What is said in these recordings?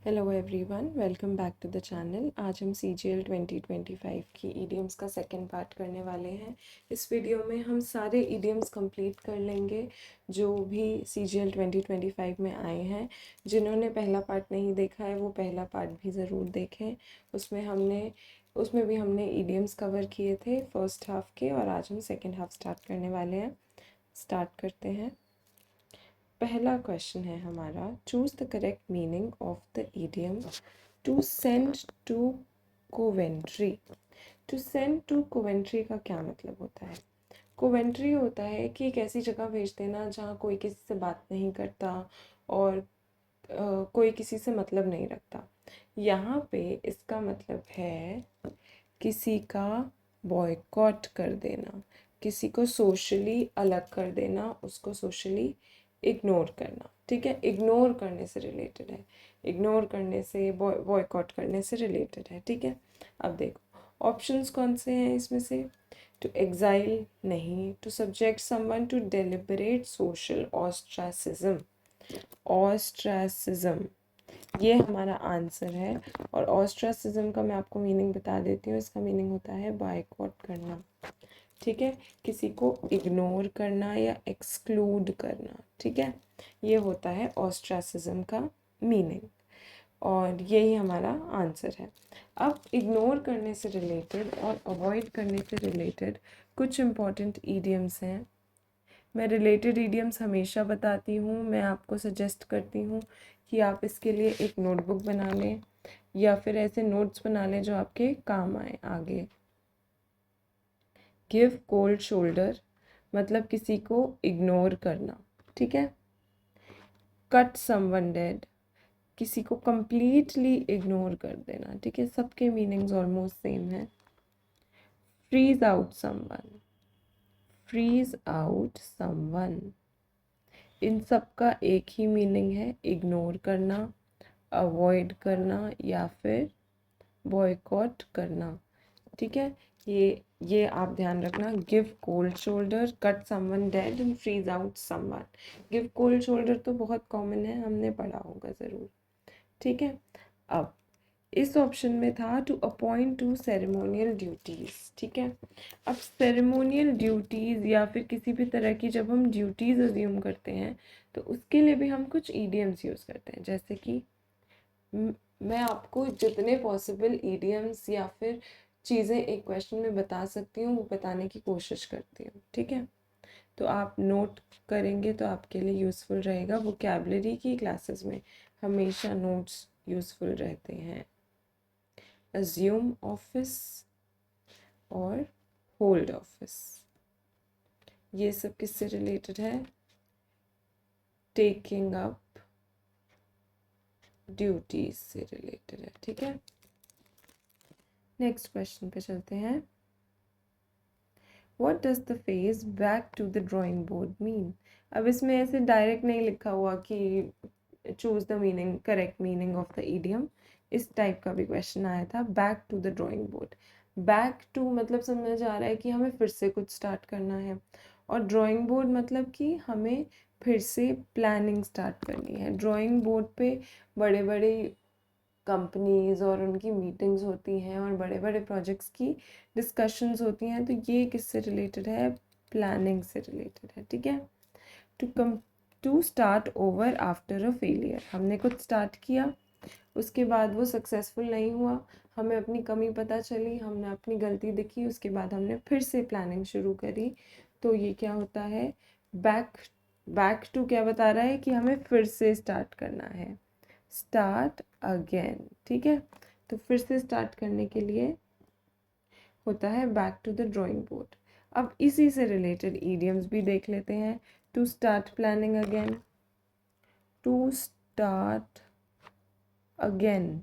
Hello everyone, welcome back to the channel. आज हम CGL 2025 की ईडियम्स का सेकंड पार्ट करने वाले हैं। इस वीडियो में हम सारे ईडियम्स कंप्लीट कर लेंगे जो भी CGL 2025 में आए हैं। जिन्होंने पहला पार्ट नहीं देखा है वो पहला पार्ट भी ज़रूर देखें। उसमें भी हमने ईडियम्स कवर किए थे फर्स्ट हाफ के, और आज हम सेकेंड हाफ स्टार्ट करने वाले हैं। स्टार्ट करते हैं। पहला क्वेश्चन है हमारा, choose the correct meaning of the idiom to send to Coventry. To send to Coventry का क्या मतलब होता है? कोवेंट्री होता है कि एक ऐसी जगह भेज देना जहाँ कोई किसी से बात नहीं करता और कोई किसी से मतलब नहीं रखता। यहाँ पे इसका मतलब है किसी का बॉयकॉट कर देना, किसी को सोशली अलग कर देना, उसको सोशली इग्नोर करना। ठीक है, इग्नोर करने से रिलेटेड है, इग्नोर करने से, बॉयकॉट करने से रिलेटेड है। ठीक है, अब देखो ऑप्शंस कौन से हैं इसमें से। टू एग्जाइल नहीं, to subject someone to deliberate social ostracism, ostracism ये हमारा आंसर है। और ऑस्ट्रासिज्म का मैं आपको मीनिंग बता देती हूँ। इसका मीनिंग होता है बायकॉट करना। ठीक है, किसी को इग्नोर करना या एक्सक्लूड करना। ठीक है, ये होता है ऑस्ट्रासिज्म का मीनिंग, और यही हमारा आंसर है। अब इग्नोर करने से रिलेटेड और अवॉइड करने से रिलेटेड कुछ इम्पॉर्टेंट ईडियम्स हैं। मैं रिलेटेड ईडियम्स हमेशा बताती हूँ। मैं आपको सजेस्ट करती हूँ कि आप इसके लिए एक नोटबुक बना लें या फिर ऐसे नोट्स बना लें जो आपके काम आए आगे। गिव कोल्ड शोल्डर मतलब किसी को इग्नोर करना। ठीक है। कट समवन डेड किसी को कंप्लीटली इग्नोर कर देना। ठीक है, सबके मीनिंग्स ऑलमोस्ट सेम है। Freeze out someone, freeze out someone, इन सब का एक ही मीनिंग है, इग्नोर करना, अवॉइड करना या फिर बॉयकॉट करना। ठीक है, ये आप ध्यान रखना। Give cold shoulder, cut someone dead and freeze out someone. Give cold shoulder तो बहुत कॉमन है, हमने पढ़ा होगा ज़रूर। ठीक है, अब इस ऑप्शन में था to appoint to ceremonial duties. ठीक है, अब सेरेमोनियल ड्यूटीज़ या फिर किसी भी तरह की जब हम ड्यूटीज़ अज्यूम करते हैं तो उसके लिए भी हम कुछ ईडियम्स यूज़ करते हैं। जैसे कि मैं आपको जितने पॉसिबल ईडियम्स या फिर चीज़ें एक क्वेश्चन में बता सकती हूँ वो बताने की कोशिश करती हूँ। ठीक है, तो आप नोट करेंगे तो आपके लिए यूज़फुल रहेगा। वोकैबुलरी की क्लासेस में हमेशा नोट्स यूज़फुल रहते हैं। अज्यूम ऑफिस और होल्ड ऑफिस, ये सब किससे रिलेटेड है? टेकिंग अप ड्यूटीज से रिलेटेड है। ठीक है, नेक्स्ट क्वेश्चन पे चलते हैं। What does the phrase back to the drawing board mean? अब इसमें ऐसे डायरेक्ट नहीं लिखा हुआ कि choose the meaning, correct meaning of the idiom. इस टाइप का भी क्वेश्चन आया था, back to the drawing board. Back to मतलब समझ आ रहा है कि हमें फिर से कुछ स्टार्ट करना है, और ड्राइंग बोर्ड मतलब कि हमें फिर से प्लानिंग स्टार्ट करनी है। ड्राइंग बोर्ड पे बड़े बड़े कंपनीज और उनकी मीटिंग्स होती हैं और बड़े बड़े प्रोजेक्ट्स की डिस्कशंस होती हैं। तो ये किससे रिलेटेड है? प्लानिंग से रिलेटेड है। ठीक है, to start over after a failure, हमने कुछ स्टार्ट किया, उसके बाद वो सक्सेसफुल नहीं हुआ, हमें अपनी कमी पता चली, हमने अपनी गलती दिखी, उसके बाद हमने फिर से प्लानिंग शुरू करी। तो ये क्या होता है? बैक बैक टू क्या बता रहा है कि हमें फिर से स्टार्ट करना है, स्टार्ट अगेन। ठीक है, तो फिर से स्टार्ट करने के लिए होता है back to the drawing board. अब इसी से रिलेटेड ईडियम्स भी देख लेते हैं। To start planning again, to start again,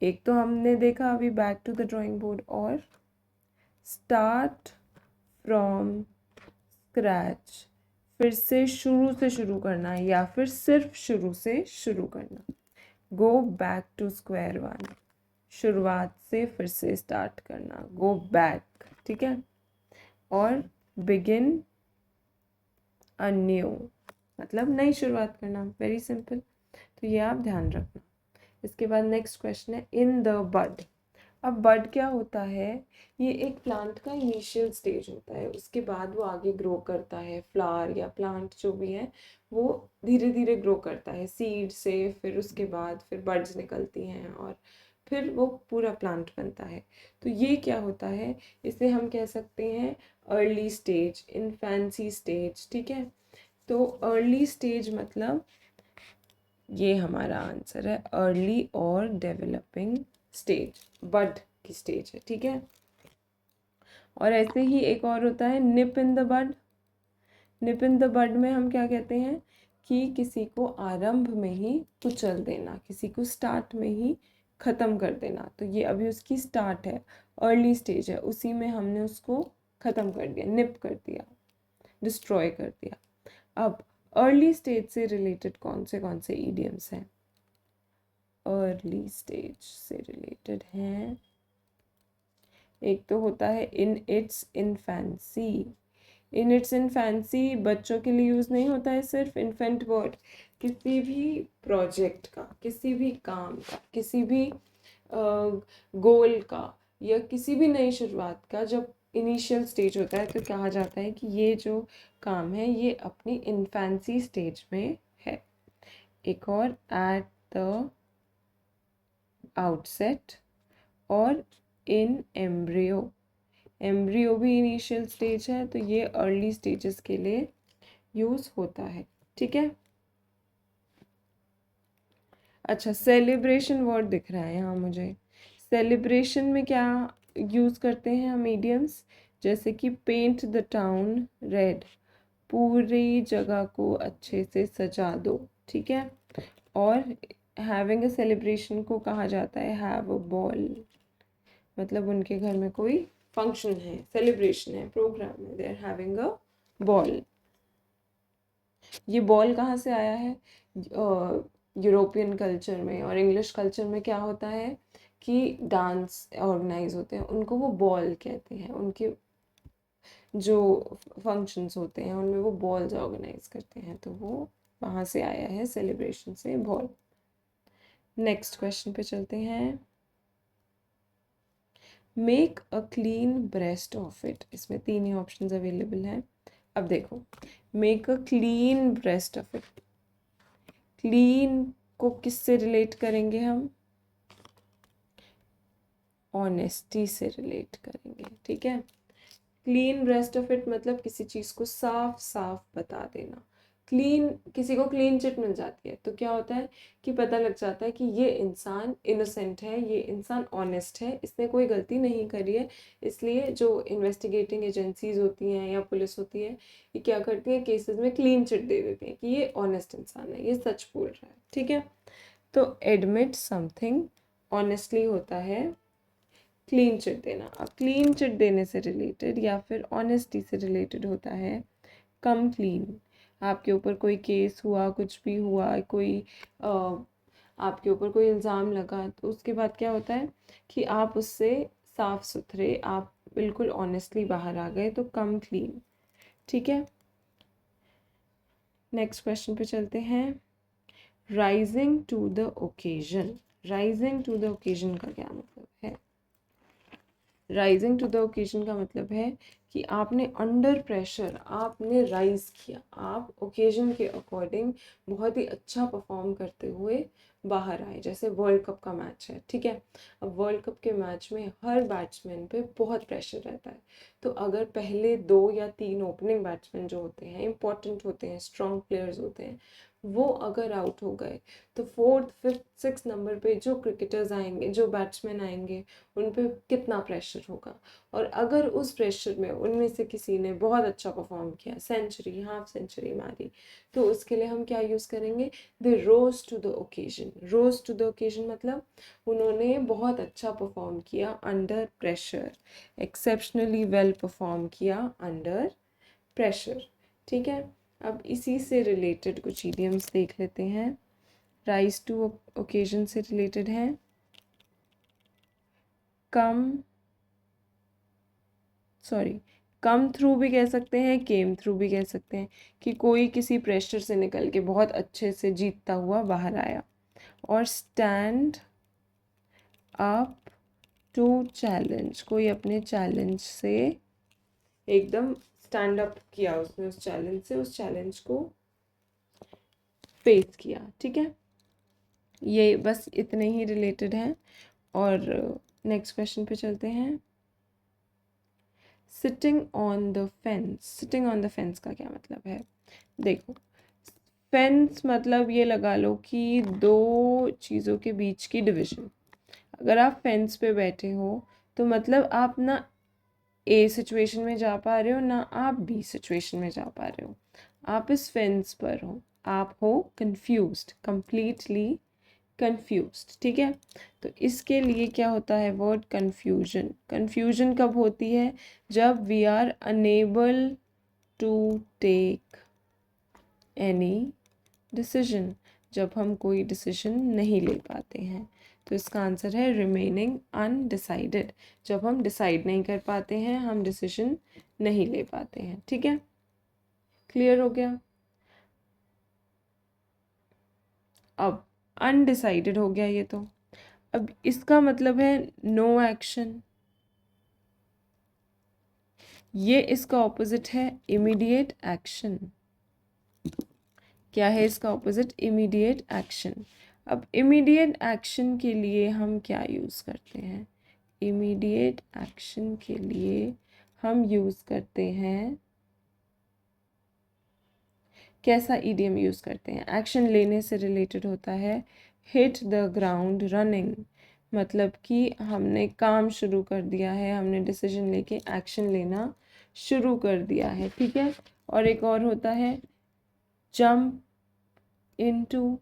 एक तो हमने देखा अभी back to the drawing board, और स्टार्ट फ्रॉम स्क्रैच, फिर से शुरू करना या फिर सिर्फ शुरू से शुरू करना। Go back to square one, शुरुआत से फिर से स्टार्ट करना, गो बैक। ठीक है, और बिगिन अ न्यू मतलब नई शुरुआत करना, वेरी सिंपल। तो ये आप ध्यान रखना। इसके बाद नेक्स्ट क्वेश्चन है इन द बड। अब बड क्या होता है, ये एक प्लांट का इनिशियल स्टेज होता है, उसके बाद वो आगे ग्रो करता है, फ्लावर या प्लांट जो भी है वो धीरे धीरे ग्रो करता है सीड से, फिर उसके बाद फिर बड्स निकलती हैं और फिर वो पूरा प्लांट बनता है। तो ये क्या होता है, इसे हम कह सकते हैं अर्ली स्टेज, इन्फेंसी स्टेज, ठीक है। तो अर्ली स्टेज मतलब ये हमारा आंसर है, अर्ली और डेवलपिंग स्टेज, बड की स्टेज है, ठीक है। और ऐसे ही एक और होता है निप in the bud. Nib in the बड में हम क्या कहते हैं कि किसी को आरंभ में ही कुचल देना, किसी को स्टार्ट में ही ख़त्म कर देना। तो ये अभी उसकी स्टार्ट है, अर्ली स्टेज है, उसी में हमने उसको ख़त्म कर दिया, निप कर दिया, डिस्ट्रॉय कर दिया। अब अर्ली स्टेज से रिलेटेड कौन से ईडियम्स हैं, अर्ली स्टेज से रिलेटेड हैं, एक तो होता है in its infancy. In its infancy बच्चों के लिए यूज़ नहीं होता है सिर्फ, इन्फेंट वर्ड किसी भी प्रोजेक्ट का, किसी भी काम का, किसी भी गोल का या किसी भी नई शुरुआत का जब इनिशियल स्टेज होता है तो कहा जाता है कि ये जो काम है ये अपनी इन्फेंसी स्टेज में है। एक और एट द आउटसेट और इन एम्ब्रियो। एम्ब्रियो भी इनिशियल स्टेज है, तो ये अर्ली स्टेजेस के लिए यूज़ होता है, ठीक है। अच्छा, सेलिब्रेशन वर्ड दिख रहा है यहाँ मुझे। सेलिब्रेशन में क्या यूज़ करते हैं हम ईडियम्स, जैसे कि पेंट द टाउन रेड, पूरी जगह को अच्छे से सजा दो, ठीक है। और हैविंग अ सेलिब्रेशन को कहा जाता है हैव अ बॉल, मतलब उनके घर में कोई फंक्शन है, सेलिब्रेशन है, प्रोग्राम है, they are having a ball. ये बॉल कहाँ से आया है, यूरोपियन कल्चर में और इंग्लिश कल्चर में क्या होता है कि डांस ऑर्गेनाइज होते हैं, उनको वो बॉल कहते हैं, उनके जो फंक्शंस होते हैं उनमें वो बॉल्स ऑर्गेनाइज करते हैं, तो वो वहाँ से आया है, सेलिब्रेशन से बॉल। नेक्स्ट क्वेश्चन पे चलते हैं, make a clean breast of it. इसमें 3 ही ऑप्शंस अवेलेबल हैं। अब देखो, make a clean breast of it, clean को किससे रिलेट करेंगे हम, ऑनेस्टी से रिलेट करेंगे, ठीक है। क्लीन ब्रेस्ट ऑफ इट मतलब किसी चीज़ को साफ साफ बता देना। क्लीन, किसी को क्लीन चिट मिल जाती है तो क्या होता है कि पता लग जाता है कि ये इंसान इनोसेंट है, ये इंसान ऑनेस्ट है, इसने कोई गलती नहीं करी है। इसलिए जो इन्वेस्टिगेटिंग एजेंसीज होती हैं या पुलिस होती है, ये क्या करती है, केसेस में क्लीन चिट दे देती हैं कि ये ऑनेस्ट इंसान है, ये सच बोल रहा है, ठीक है। तो एडमिट समथिंग ऑनेस्टली होता है क्लीन चिट देना। अब क्लीन चिट देने से रिलेटेड या फिर ऑनेस्टी से रिलेटेड होता है कम क्लीन। आपके ऊपर कोई केस हुआ, कुछ भी हुआ, कोई आपके ऊपर कोई इल्ज़ाम लगा, तो उसके बाद क्या होता है कि आप उससे साफ सुथरे, आप बिल्कुल ऑनेस्टली बाहर आ गए, तो कम क्लीन, ठीक है। नेक्स्ट क्वेश्चन पे चलते हैं, rising to the occasion. Rising to the occasion का क्या मतलब है, राइजिंग टू द ओकेजन का मतलब है कि आपने अंडर प्रेशर आपने राइज किया, आप ओकेजन के अकॉर्डिंग बहुत ही अच्छा परफॉर्म करते हुए बाहर आए। जैसे वर्ल्ड कप का मैच है, ठीक है। अब वर्ल्ड कप के मैच में हर बैट्समैन पे बहुत प्रेशर रहता है, तो अगर पहले 2 या 3 ओपनिंग बैट्समैन जो होते हैं, इंपॉर्टेंट होते हैं, स्ट्रॉन्ग प्लेयर्स होते हैं, वो अगर आउट हो गए तो 4th 5th 6th नंबर पे जो क्रिकेटर्स आएंगे, जो बैट्समैन आएंगे, उन पे कितना प्रेशर होगा। और अगर उस प्रेशर में उनमें से किसी ने बहुत अच्छा परफॉर्म किया, सेंचुरी, हाफ सेंचुरी मारी, तो उसके लिए हम क्या यूज़ करेंगे, they rose to the occasion. Rose to the occasion मतलब उन्होंने बहुत अच्छा परफॉर्म किया under pressure, exceptionally well perform किया अंडर प्रेशर, ठीक है। अब इसी से रिलेटेड कुछ इडियम्स देख लेते हैं, राइज टू ओकेजन से रिलेटेड हैं, कम थ्रू भी कह सकते हैं, केम थ्रू भी कह सकते हैं, कि कोई किसी प्रेशर से निकल के बहुत अच्छे से जीतता हुआ बाहर आया। और स्टैंड अप टू चैलेंज, कोई अपने चैलेंज से एकदम स्टैंड अप किया उसने, उस चैलेंज से, उस चैलेंज को फेस किया। ठीक है, ये बस इतने ही रिलेटेड हैं। और नेक्स्ट क्वेश्चन पे चलते हैं। Sitting on the fence, sitting on the fence का क्या मतलब है? देखो, फेंस मतलब ये लगा लो कि दो चीज़ों के बीच की डिवीज़न। अगर आप फेंस पे बैठे हो तो मतलब आप ना ए सिचुएशन में जा पा रहे हो, ना आप बी सिचुएशन में जा पा रहे हो, आप इस फेंस पर हो, आप हो कंफ्यूज्ड, कंप्लीटली कंफ्यूज्ड। ठीक है, तो इसके लिए क्या होता है वर्ड कंफ्यूजन। कंफ्यूजन कब होती है? जब we are unable to take any decision, जब हम कोई डिसीजन नहीं ले पाते हैं। तो इसका आंसर है रिमेनिंग अनडिसाइडेड, जब हम डिसाइड नहीं कर पाते हैं, हम डिसीजन नहीं ले पाते हैं। ठीक है, क्लियर हो गया? अब अनडिसाइडेड हो गया ये तो। अब इसका मतलब है नो एक्शन, ये इसका ऑपोजिट है इमीडिएट एक्शन। क्या है इसका ऑपोजिट? Immediate action. अब इमीडिएट एक्शन के लिए हम क्या यूज़ करते हैं? इमीडिएट एक्शन के लिए हम यूज़ करते हैं, कैसा ईडियम यूज़ करते हैं? एक्शन लेने से रिलेटेड होता है हिट द ग्राउंड रनिंग, मतलब कि हमने काम शुरू कर दिया है, हमने डिसीजन लेके एक्शन लेना शुरू कर दिया है। ठीक है, और एक और होता है जंप इनटू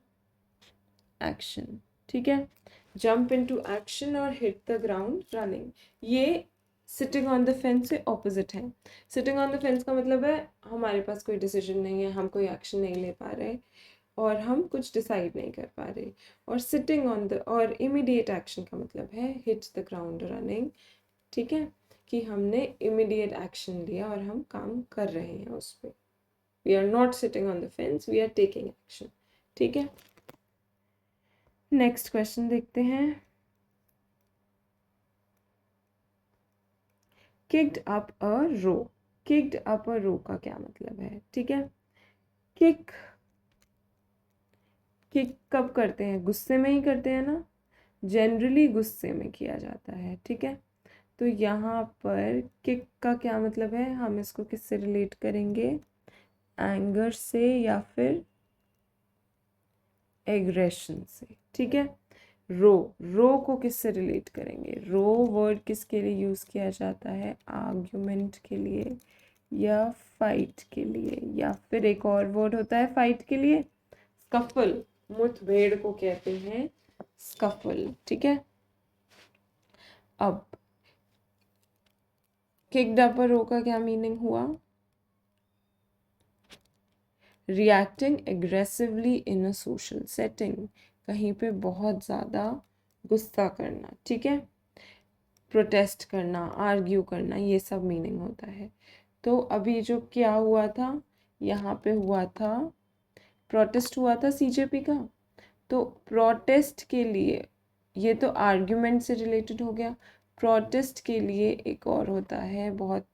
एक्शन। ठीक है, जंप इनटू एक्शन और हिट द ग्राउंड रनिंग, ये सिटिंग ऑन द फेंस से ऑपोजिट है। सिटिंग ऑन द फेंस का मतलब है हमारे पास कोई डिसीजन नहीं है, हम कोई एक्शन नहीं ले पा रहे और हम कुछ डिसाइड नहीं कर पा रहे। और सिटिंग ऑन द और इमीडिएट एक्शन का मतलब है हिट द ग्राउंड रनिंग। ठीक है, कि हमने इमीडिएट एक्शन लिया और हम काम कर रहे हैं उस पर। We are not sitting on the fence, we are taking action. ठीक है, नेक्स्ट क्वेश्चन देखते हैं। Kicked up a row, kicked up a row का क्या मतलब है? ठीक है, किक, किक कब करते हैं? गुस्से में ही करते हैं ना, जनरली गुस्से में किया जाता है। ठीक है, तो यहाँ पर किक का क्या मतलब है? हम इसको किससे रिलेट करेंगे? एंगर से या फिर एग्रेशन से। ठीक है, रो, रो को किससे रिलेट करेंगे? रो वर्ड किसके लिए यूज़ किया जाता है? आर्ग्यूमेंट के लिए या फाइट के लिए, या फिर एक और वर्ड होता है फाइट के लिए, स्कफल, मुठभेड़ को कहते हैं स्कफल। ठीक है, अब किक्ड अप अ रो का क्या मीनिंग हुआ? Reacting aggressively in a social setting, कहीं पे बहुत ज़्यादा गुस्सा करना। ठीक है, प्रोटेस्ट करना, आर्ग्यू करना, ये सब मीनिंग होता है। तो अभी जो क्या हुआ था, यहाँ पे हुआ था प्रोटेस्ट हुआ था सीजेपी का। तो प्रोटेस्ट के लिए, ये तो आर्ग्यूमेंट से रिलेटेड हो गया। प्रोटेस्ट के लिए एक और होता है, बहुत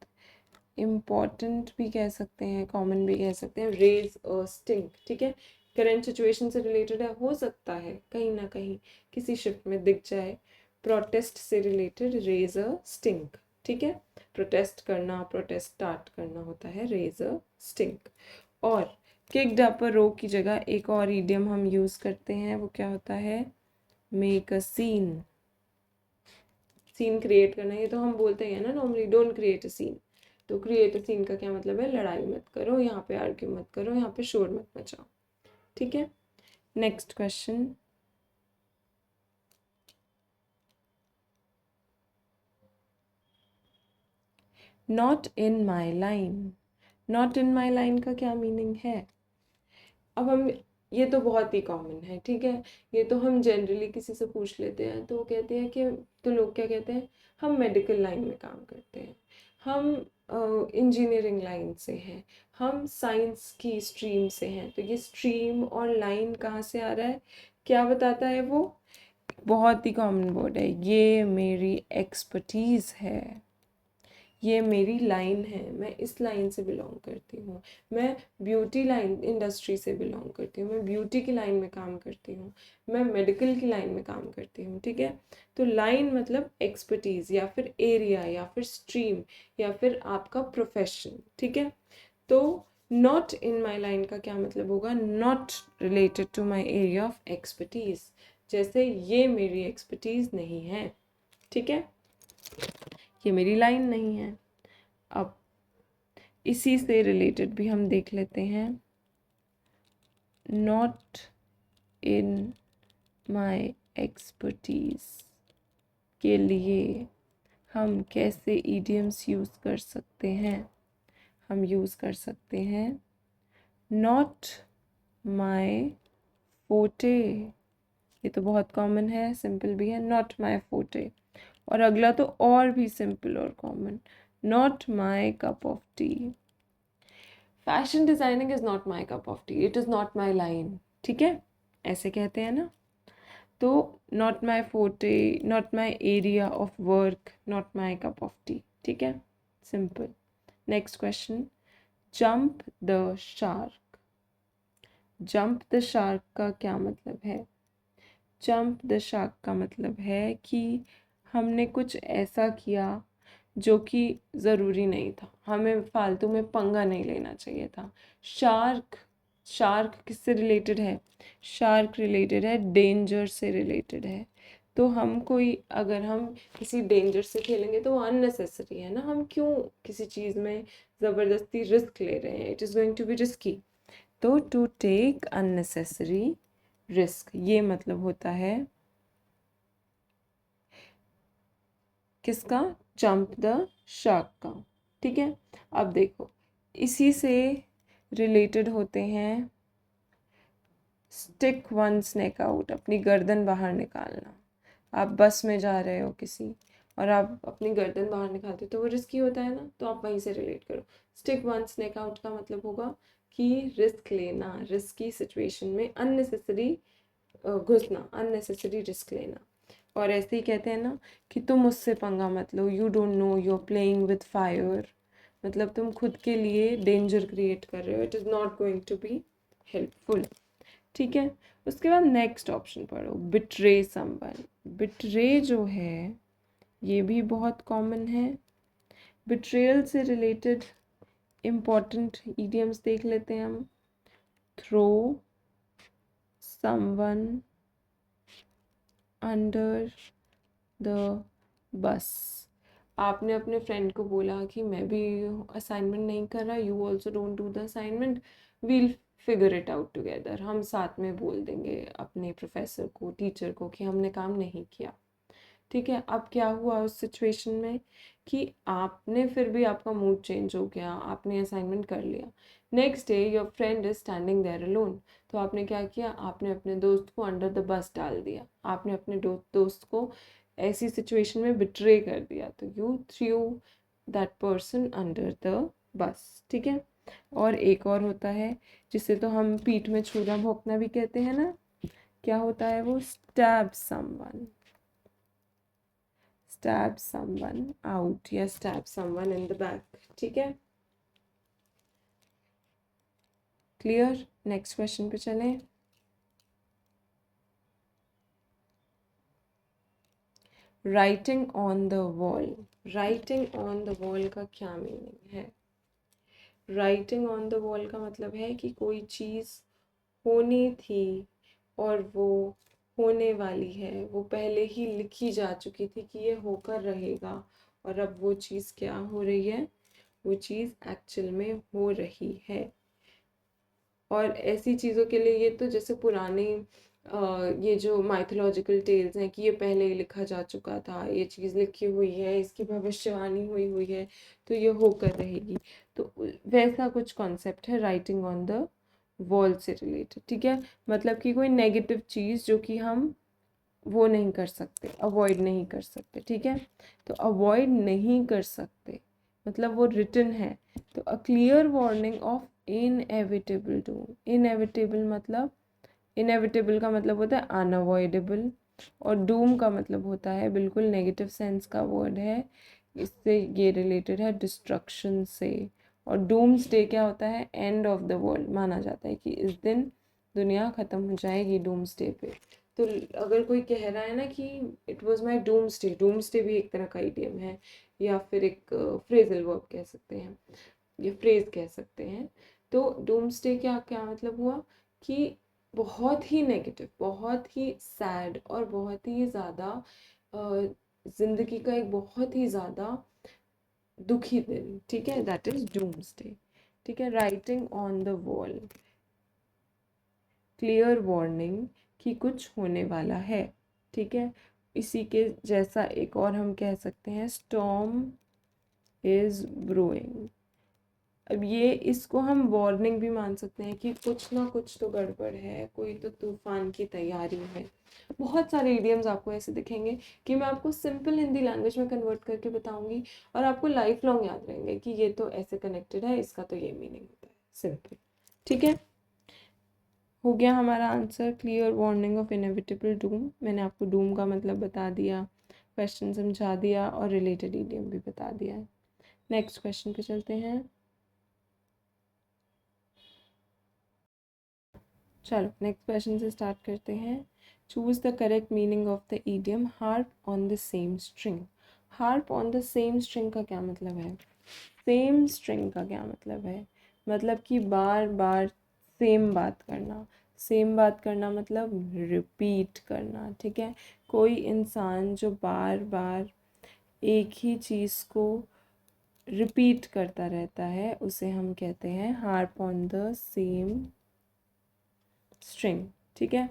इम्पॉर्टेंट भी कह सकते हैं, कॉमन भी कह सकते हैं, रेज अ स्टिंक। ठीक है, करंट सिचुएशन से रिलेटेड है, हो सकता है कहीं ना कहीं किसी शिफ्ट में दिख जाए प्रोटेस्ट से रिलेटेड रेज अ स्टिंक। ठीक है, प्रोटेस्ट करना, प्रोटेस्ट स्टार्ट करना होता है रेज अ स्टिंक। और किक्ड अप अ रो की जगह एक और ईडियम हम यूज़ करते हैं, वो क्या होता है? Make a scene, scene create करना। ये तो हम बोलते हैं ना normally, don't create a scene. तो क्रिएट अ सीन का क्या मतलब है? लड़ाई मत करो, यहाँ पे आर्ग्यू मत करो, यहाँ पे शोर मत मचाओ। ठीक है, next question. Not in my line, not in my line का क्या मीनिंग है? अब हम, ये तो बहुत ही कॉमन है। ठीक है, ये तो हम जनरली किसी से पूछ लेते हैं तो वो कहते हैं कि, तो लोग क्या कहते हैं? हम मेडिकल लाइन में काम करते हैं, हम इंजीनियरिंग लाइन से हैं, हम साइंस की स्ट्रीम से हैं। तो ये स्ट्रीम और लाइन कहाँ से आ रहा है? क्या बताता है वो? बहुत ही कॉमन वर्ड है, ये मेरी एक्सपर्टीज़ है, ये मेरी लाइन है, मैं इस लाइन से बिलोंग करती हूँ, मैं ब्यूटी लाइन इंडस्ट्री से बिलोंग करती हूँ, मैं ब्यूटी की लाइन में काम करती हूँ, मैं मेडिकल की लाइन में काम करती हूँ, ठीक है। तो लाइन मतलब एक्सपर्टीज़ या फिर एरिया या फिर स्ट्रीम या फिर आपका प्रोफेशन, ठीक है। तो नॉट इन माई लाइन का क्या मतलब होगा? Not related to my area of expertise, जैसे ये मेरी एक्सपर्टीज़ नहीं है, ठीक है, ये मेरी लाइन नहीं है। अब इसी से रिलेटेड भी हम देख लेते हैं, नॉट इन माई एक्सपर्टीज़ के लिए हम कैसे ईडियम्स यूज़ कर सकते हैं? हम यूज़ कर सकते हैं नॉट माई फोटे, ये तो बहुत कॉमन है, सिंपल भी है, नॉट माई फोटे। और अगला तो और भी सिंपल और common, not my cup of T. Fashion designing is not my cup of T, it is not my line, ठीक है, ऐसे कहते हैं ना। तो नॉट माई फोटे, not my area of work, not my cup of T, ठीक है, simple. Next question, jump the shark. Jump the shark का क्या मतलब है? जंप द शार्क का मतलब है कि हमने कुछ ऐसा किया जो कि ज़रूरी नहीं था, हमें फालतू में पंगा नहीं लेना चाहिए था। शार्क, शार्क किससे रिलेटेड है? शार्क रिलेटेड है डेंजर से रिलेटेड है। तो हम कोई, अगर हम किसी डेंजर से खेलेंगे तो वो अननेसेसरी है ना, हम क्यों किसी चीज़ में ज़बरदस्ती रिस्क ले रहे हैं? It is going to be risky. तो टू टेक अननेसेसरी रिस्क, ये मतलब होता है किसका? जंप द शार्क का, ठीक है। अब देखो, इसी से रिलेटेड होते हैं स्टिक वन स्नेक आउट, अपनी गर्दन बाहर निकालना। आप बस में जा रहे हो किसी और आप अपनी गर्दन बाहर निकालते हो तो वो रिस्की होता है ना, तो आप वहीं से रिलेट करो। स्टिक वन स्नेक आउट का मतलब होगा कि रिस्क लेना, रिस्की सिचुएशन में अननेसेसरी घुसना, अननेसेसरी रिस्क लेना। और ऐसे ही कहते हैं ना कि तुम मुझसे पंगा मत लो, you don't know you are playing with fire, मतलब तुम खुद के लिए डेंजर क्रिएट कर रहे हो, it is not going to be helpful, ठीक है। उसके बाद नेक्स्ट ऑप्शन पढ़ो, बिट्रे समवन। बिट्रे जो है ये भी बहुत कॉमन है। बिट्रेयल से रिलेटेड इम्पॉर्टेंट इडियम्स देख लेते हैं हम। Throw someone under the bus. आपने अपने फ्रेंड को बोला कि मैं भी असाइनमेंट नहीं कर रहा, you also don't do the assignment, we'll figure it out together, हम साथ में बोल देंगे अपने प्रोफेसर को, टीचर को कि हमने काम नहीं किया, ठीक है। अब क्या हुआ उस सिचुएशन में कि आपने फिर भी, आपका मूड चेंज हो गया, आपने असाइनमेंट कर लिया। Next day your friend is standing there alone, तो आपने क्या किया? आपने अपने दोस्त को अंडर द बस डाल दिया, आपने अपने दोस्त को ऐसी सिचुएशन में बिट्रे कर दिया, तो you through that person under the bus, ठीक है। और एक और होता है जिसे तो हम पीठ में छुरा भोंकना भी कहते हैं ना, क्या होता है वो? Stab someone, stab someone out या stab someone in the back, ठीक है, क्लियर। नेक्स्ट क्वेश्चन पे चलें। Writing on the wall. Writing on the wall का क्या मीनिंग है? राइटिंग ऑन द वॉल का मतलब है कि कोई चीज़ होनी थी और वो होने वाली है, वो पहले ही लिखी जा चुकी थी कि ये होकर रहेगा, और अब वो चीज़ क्या हो रही है? वो चीज़ एक्चुअल में हो रही है। और ऐसी चीज़ों के लिए, ये तो जैसे पुराने ये जो माइथोलॉजिकल टेल्स हैं कि ये पहले ही लिखा जा चुका था, ये चीज़ लिखी हुई है, इसकी भविष्यवाणी हुई हुई है, तो ये होकर रहेगी। तो वैसा कुछ कॉन्सेप्ट है राइटिंग ऑन द वॉल से रिलेटेड, ठीक है। मतलब कि कोई नेगेटिव चीज़ जो कि हम वो नहीं कर सकते, अवॉइड नहीं कर सकते, ठीक है। तो अवॉइड नहीं कर सकते मतलब वो रिटन है। तो a clear warning of inevitable Doom. Inevitable मतलब इनएविटेबल का मतलब होता है अनअवॉइडेबल, और डूम का मतलब होता है, बिल्कुल नेगेटिव सेंस का वर्ड है, इससे ये रिलेटेड है डिस्ट्रक्शन से। और डूम्सडे क्या होता है, एंड ऑफ द वर्ल्ड माना जाता है कि इस दिन दुनिया ख़त्म हो जाएगी डूम्सडे पे। तो अगर कोई कह रहा है ना कि it was my doomsday, doomsday भी एक तरह का इडियम है, या फिर एक फ्रेजल वर्ब कह सकते हैं, या फ्रेज कह सकते हैं। तो डूम्सडे क्या क्या मतलब हुआ कि बहुत ही नेगेटिव, बहुत ही सैड और बहुत ही ज़्यादा ज़िंदगी का एक बहुत ही ज़्यादा दुखी दिन, ठीक है, दैट इज डूम्सडे। ठीक है, writing on the wall, clear warning कि कुछ होने वाला है। ठीक है, इसी के जैसा एक और हम कह सकते हैं, स्टॉर्म इज ब्रूइंग। अब ये इसको हम वार्निंग भी मान सकते हैं कि कुछ ना कुछ तो गड़बड़ है, कोई तो तूफान की तैयारी है। बहुत सारे इडियम्स आपको ऐसे दिखेंगे कि मैं आपको सिंपल हिंदी लैंग्वेज में कन्वर्ट करके बताऊंगी, और आपको लाइफ लॉन्ग याद रहेंगे कि ये तो ऐसे कनेक्टेड है, इसका तो ये मीनिंग होता है, सिंपल। ठीक है, हो गया हमारा answer, clear warning of inevitable Doom. मैंने आपको डूम का मतलब बता दिया, क्वेश्चन समझा दिया, और रिलेटेड इडियम भी बता दिया है। नेक्स्ट क्वेश्चन पे चलते हैं। चलो नेक्स्ट क्वेश्चन से स्टार्ट करते हैं। Choose the correct meaning of the idiom harp on the same string. Harp on the same string का क्या मतलब है? सेम स्ट्रिंग का क्या मतलब है? मतलब कि बार बार सेम बात करना। सेम बात करना मतलब रिपीट करना। ठीक है, कोई इंसान जो बार बार एक ही चीज़ को रिपीट करता रहता है उसे हम कहते हैं harp on the same string. ठीक है,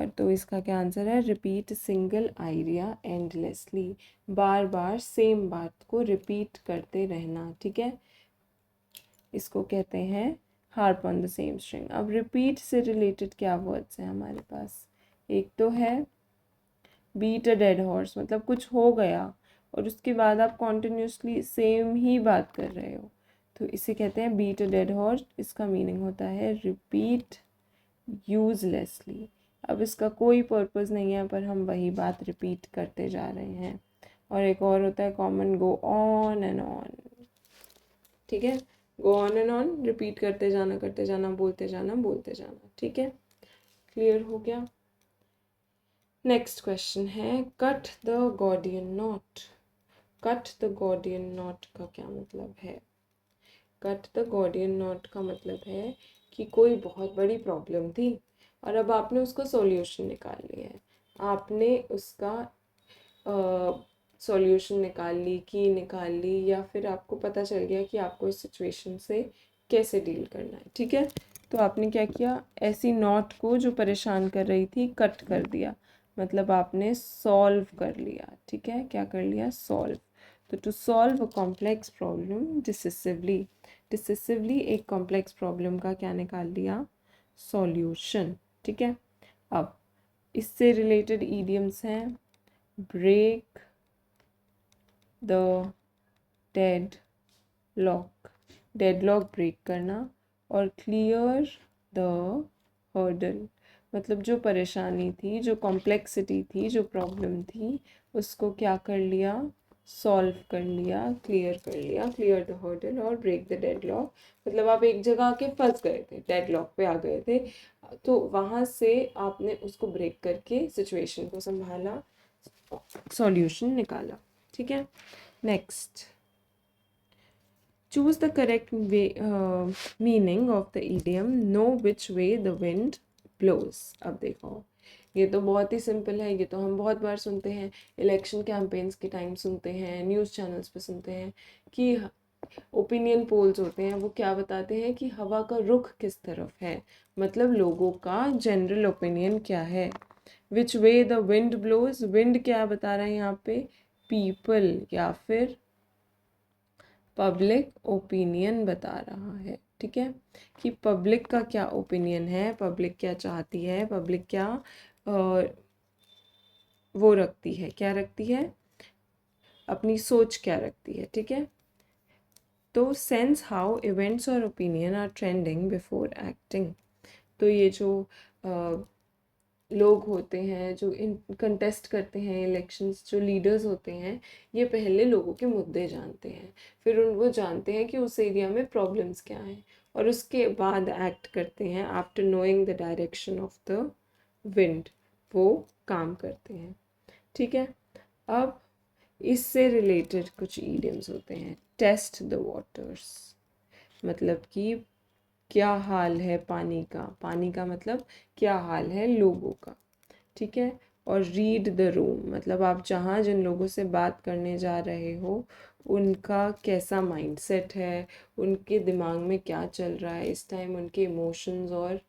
तो इसका क्या आंसर है? रिपीट सिंगल आइडिया एंडलेसली, बार बार सेम बात को रिपीट करते रहना। ठीक है, इसको कहते हैं harp on the same string. अब रिपीट से रिलेटेड क्या वर्ड्स हैं हमारे पास? एक तो है बीट अ डेड हॉर्स, मतलब कुछ हो गया और उसके बाद आप कॉन्टिन्यूसली सेम ही बात कर रहे हो, तो इसे कहते हैं बीट अ डेड हॉर्स। इसका मीनिंग होता है रिपीट यूजलेसली। अब इसका कोई पर्पस नहीं है, पर हम वही बात रिपीट करते जा रहे हैं। और एक और होता है common, go on and on. ठीक है, go on and on, repeat करते जाना, बोलते जाना, बोलते जाना। ठीक है, क्लियर हो गया। नेक्स्ट क्वेश्चन है, cut the Gordian not. Cut the Gordian not का क्या मतलब है? कट द गॉर्डियन नॉट का मतलब है कि कोई बहुत बड़ी प्रॉब्लम थी और अब आपने उसका सॉल्यूशन निकाल लिया है। आपने उसका सॉल्यूशन निकाल ली, की निकाल ली, या फिर आपको पता चल गया कि आपको इस सिचुएशन से कैसे डील करना है। ठीक है, तो आपने क्या किया, ऐसी नॉट को जो परेशान कर रही थी कट कर दिया, मतलब आपने सॉल्व कर लिया। ठीक है, क्या कर लिया? सॉल्व। तो to solve a complex problem decisively, decisively एक कॉम्प्लेक्स प्रॉब्लम का क्या निकाल लिया? सॉल्यूशन। ठीक है, अब इससे रिलेटेड ईडियम्स हैं, break the dead lock, deadlock break करना, और क्लियर द हर्डल, मतलब जो परेशानी थी, जो कॉम्प्लेक्सिटी थी, जो प्रॉब्लम थी, उसको क्या कर लिया? सॉल्व कर लिया, क्लियर कर लिया। क्लियर द हर्डल और ब्रेक द डेडलॉक, मतलब आप एक जगह आके फंस गए थे, डेडलॉक पे आ गए थे, तो वहाँ से आपने उसको ब्रेक करके सिचुएशन को संभाला, सॉल्यूशन निकाला। ठीक है, next, choose the correct way meaning of the idiom know which way the wind blows. अब देखो, ये तो बहुत ही सिंपल है, ये तो हम बहुत बार सुनते हैं, इलेक्शन कैंपेन्स के टाइम सुनते हैं, न्यूज़ चैनल्स पे सुनते हैं कि ओपिनियन पोल्स होते हैं, वो क्या बताते हैं कि हवा का रुख किस तरफ है, मतलब लोगों का जनरल ओपिनियन क्या है। Which way the wind blows, wind क्या बता रहा है यहाँ पे? पीपल या फिर पब्लिक ओपिनियन बता रहा है। ठीक है, कि पब्लिक का क्या ओपिनियन है, पब्लिक क्या चाहती है, पब्लिक क्या वो रखती है, क्या रखती है, अपनी सोच क्या रखती है। ठीक है, तो सेंस हाउ इवेंट्स और opinion are trending before acting. तो ये जो लोग होते हैं जो इन कंटेस्ट करते हैं इलेक्शंस, जो लीडर्स होते हैं, ये पहले लोगों के मुद्दे जानते हैं, फिर वो जानते हैं कि उस एरिया में प्रॉब्लम्स क्या हैं, और उसके बाद एक्ट करते हैं। After knowing the direction of the wind वो काम करते हैं। ठीक है, अब इससे रिलेटेड कुछ ईडियम्स होते हैं। टेस्ट द वाटर्स, मतलब कि क्या हाल है पानी का, पानी का मतलब क्या हाल है लोगों का। ठीक है, और रीड द रूम, मतलब आप जहाँ जिन लोगों से बात करने जा रहे हो उनका कैसा माइंडसेट है, उनके दिमाग में क्या चल रहा है इस टाइम, उनके इमोशंस और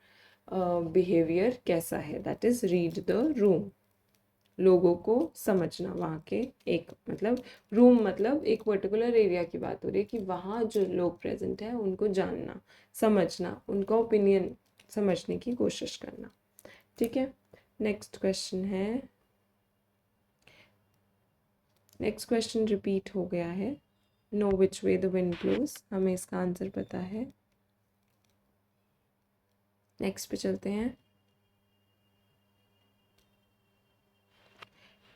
बिहेवियर कैसा है, that is read the room. लोगों को समझना, वहाँ के एक मतलब रूम मतलब एक पर्टिकुलर एरिया की बात हो रही है कि वहाँ जो लोग प्रेजेंट हैं उनको जानना, समझना, उनका ओपिनियन समझने की कोशिश करना। ठीक है, नेक्स्ट क्वेश्चन है, नेक्स्ट क्वेश्चन रिपीट हो गया है। No which way the wind blows, हमें इसका आंसर पता है। नेक्स्ट पे चलते हैं।